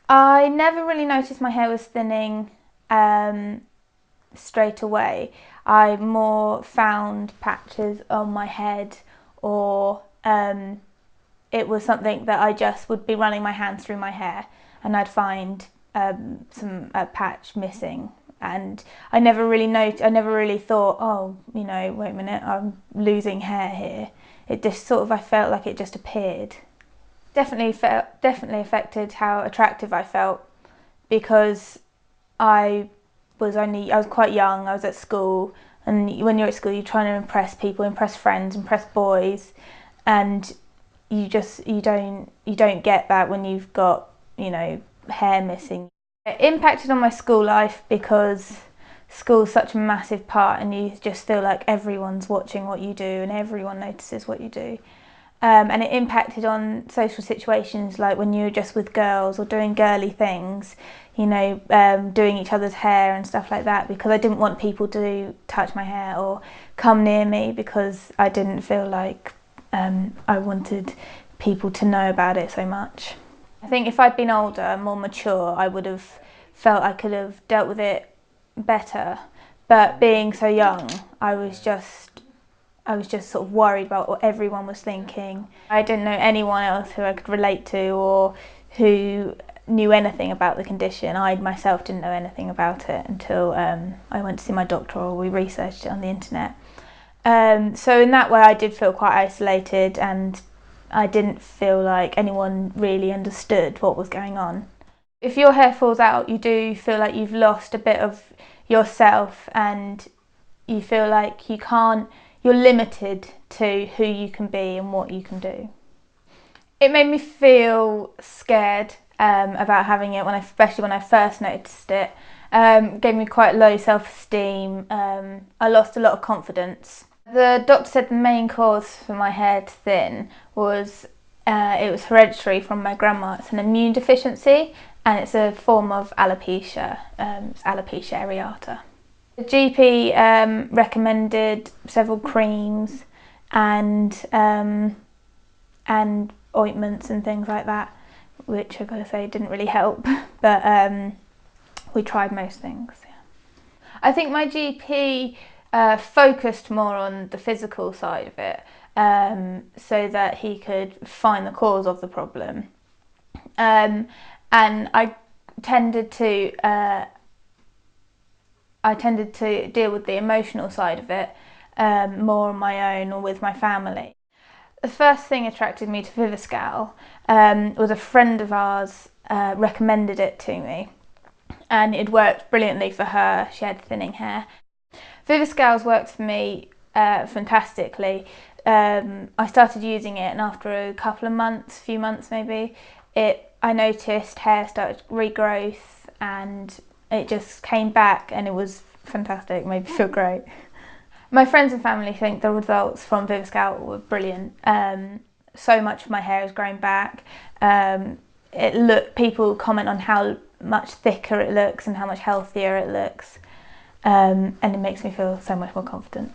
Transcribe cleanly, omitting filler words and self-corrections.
I never really noticed my hair was thinning straight away. I more found patches on my head, or it was something that I just would be running my hands through my hair and I'd find a patch missing. And I never really thought, oh, wait a minute, I'm losing hair here. It just I felt like it just appeared. Definitely affected how attractive I felt, because I was quite young. I was at school, and when you're at school, you're trying to impress people, impress friends, impress boys, and you don't get that when you've got hair missing. It impacted on my school life because school's such a massive part, and you just feel like everyone's watching what you do and everyone notices what you do. And it impacted on social situations, like when you're just with girls or doing girly things, doing each other's hair and stuff like that, because I didn't want people to touch my hair or come near me, because I didn't feel like I wanted people to know about it so much. I think if I'd been older, more mature, I would have felt I could have dealt with it better. But being so young, I was just sort of worried about what everyone was thinking. I didn't know anyone else who I could relate to or who knew anything about the condition. I myself didn't know anything about it until I went to see my doctor, or we researched it on the internet. So in that way I did feel quite isolated, and I didn't feel like anyone really understood what was going on. If your hair falls out, you do feel like you've lost a bit of yourself, and you feel like you're limited to who you can be and what you can do. It made me feel scared about having it, especially when I first noticed it. Gave me quite low self-esteem. I lost a lot of confidence. The doctor said the main cause for my hair to thin was it was hereditary from my grandma. It's an immune deficiency, and it's a form of alopecia. It's alopecia areata. The GP recommended several creams and ointments and things like that, which I've got to say didn't really help, but we tried most things. Yeah. I think my GP focused more on the physical side of it, so that he could find the cause of the problem, and I tended to deal with the emotional side of it more on my own or with my family. The first thing attracted me to Viviscal was a friend of ours recommended it to me, and it worked brilliantly for her. She had thinning hair. Viviscal's worked for me fantastically. I started using it, and after a few months maybe, I noticed hair started regrowth, and it just came back, and it was fantastic. It made me feel great. My friends and family think the results from Viviscal were brilliant. So much of my hair has grown back. People comment on how much thicker it looks and how much healthier it looks, and it makes me feel so much more confident.